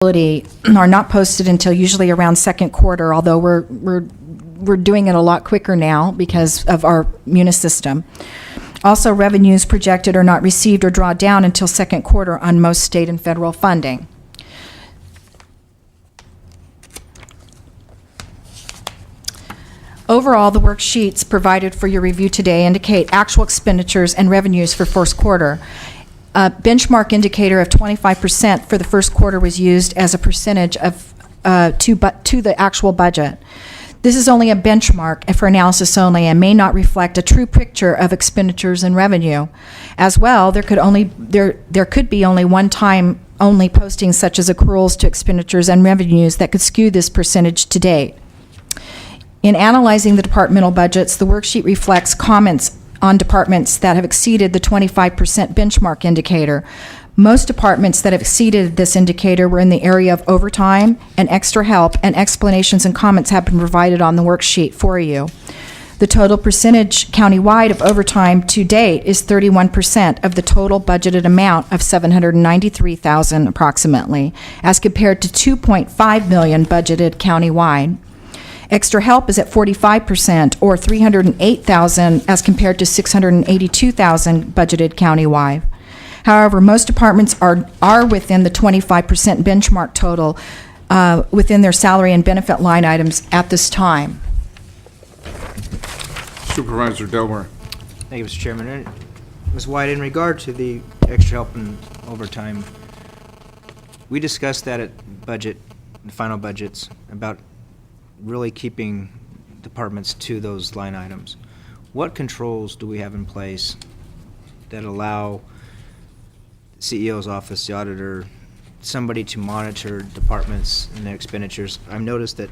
are not posted until usually around second quarter, although we're doing it a lot quicker now because of our Munis system. Also, revenues projected are not received or drawn down until second quarter on most state and federal funding. Overall, the worksheets provided for your review today indicate actual expenditures and revenues for first quarter. A benchmark indicator of 25% for the first quarter was used as a percentage of to the actual budget. This is only a benchmark and for analysis only and may not reflect a true picture of expenditures and revenue. As well, there could be only one-time only postings such as accruals to expenditures and revenues that could skew this percentage to date. In analyzing the departmental budgets, the worksheet reflects comments on departments that have exceeded the 25% benchmark indicator. Most departments that have exceeded this indicator were in the area of overtime and extra help, and explanations and comments have been provided on the worksheet for you. The total percentage countywide of overtime to date is 31% of the total budgeted amount of $793,000 approximately, as compared to $2.5 million budgeted countywide. Extra help is at 45%, or $308,000, as compared to $682,000 budgeted countywide. However, most departments are within the 25% benchmark total within their salary and benefit line items at this time. Supervisor Delaware. Thank you, Mr. Chairman. And Ms. White, in regard to the extra help and overtime, we discussed that at the final budgets, about really keeping departments to those line items. What controls do we have in place that allow the CEO's office, the auditor, somebody to monitor departments and their expenditures? I've noticed that,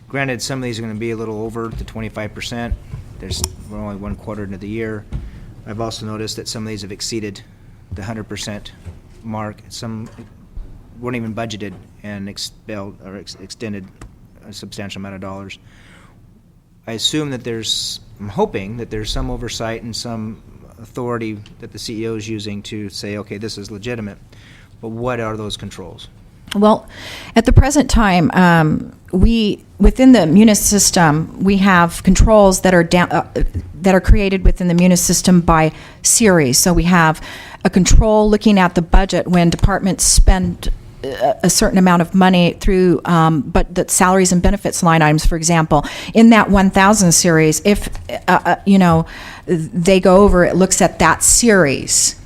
granted, some of these are going to be a little over the 25%. We're only one quarter into the year. I've also noticed that some of these have exceeded the 100% mark. Some weren't even budgeted and expelled or extended a substantial amount of dollars. I assume that I'm hoping that there's some oversight and some authority that the CEO is using to say, okay, this is legitimate. But what are those controls? Well, at the present time, within the Munis system, we have controls that are created within the Munis system by series. So we have a control looking at the budget when departments spend a certain amount of money through, but the salaries and benefits line items, for example, in that 1000 series, if they go over, it looks at that series,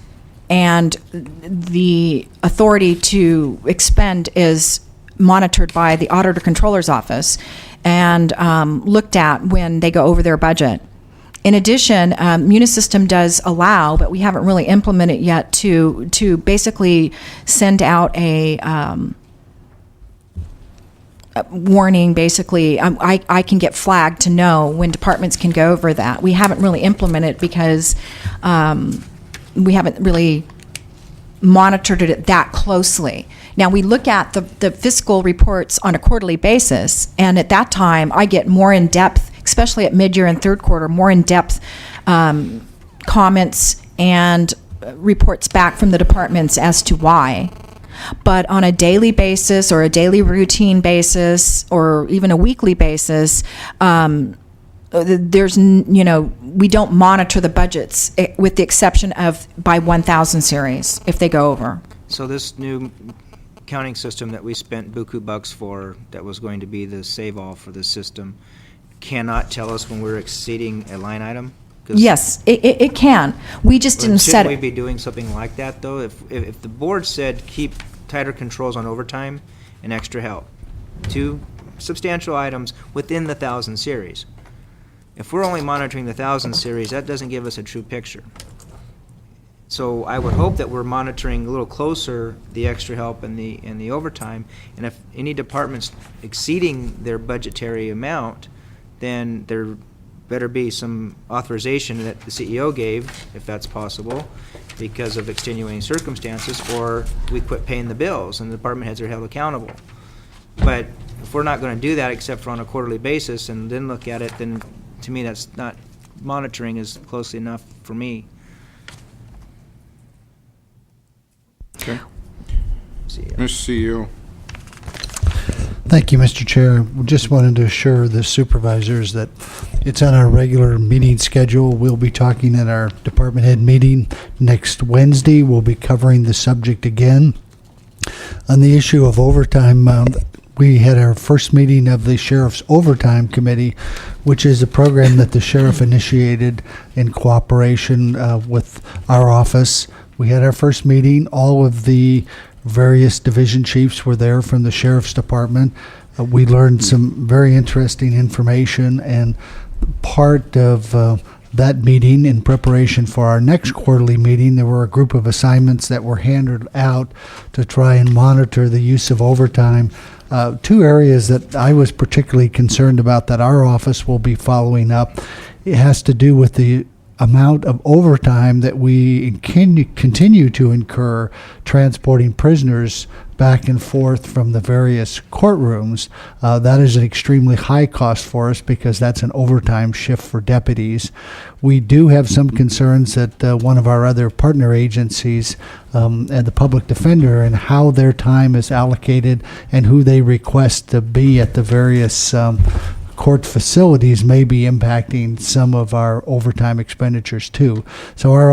and the authority to expend is monitored by the auditor controller's office and looked at when they go over their budget. In addition, Munis system does allow, but we haven't really implemented yet, to basically send out a warning. Basically, I can get flagged to know when departments can go over that. We haven't really implemented it because we haven't really monitored it that closely. Now, we look at the fiscal reports on a quarterly basis, and at that time, I get more in-depth, especially at mid-year and third quarter, more in-depth comments and reports back from the departments as to why. But on a daily basis or a daily routine basis or even a weekly basis, we don't monitor the budgets with the exception of by 1000 series if they go over. So this new accounting system that we spent buku bucks for, that was going to be the save-all for the system, cannot tell us when we're exceeding a line item? Yes, it can. We just didn't set it. Shouldn't we be doing something like that, though? If the board said keep tighter controls on overtime and extra help, two substantial items within the 1000 series. If we're only monitoring the 1000 series, that doesn't give us a true picture. So I would hope that we're monitoring a little closer the extra help and the overtime, and if any department's exceeding their budgetary amount, then there better be some authorization that the CEO gave, if that's possible, because of extenuating circumstances, or we quit paying the bills and the department heads are held accountable. But if we're not going to do that except for on a quarterly basis and then look at it, then to me that's not monitoring is closely enough for me. Okay. Mr. CEO. Thank you, Mr. Chair. We just wanted to assure the supervisors that it's on our regular meeting schedule. We'll be talking at our department head meeting next Wednesday. We'll be covering the subject again. On the issue of overtime, we had our first meeting of the Sheriff's Overtime Committee, which is a program that the sheriff initiated in cooperation with our office. We had our first meeting. All of the various division chiefs were there from the sheriff's department. We learned some very interesting information, and part of that meeting in preparation for our next quarterly meeting, there were a group of assignments that were handed out to try and monitor the use of overtime. Two areas that I was particularly concerned about that our office will be following up. It has to do with the amount of overtime that we continue to incur transporting prisoners back and forth from the various courtrooms. That is an extremely high cost for us because that's an overtime shift for deputies. We do have some concerns that one of our other partner agencies and the public defender and how their time is allocated and who they request to be at the various court facilities may be impacting some of our overtime expenditures too. So our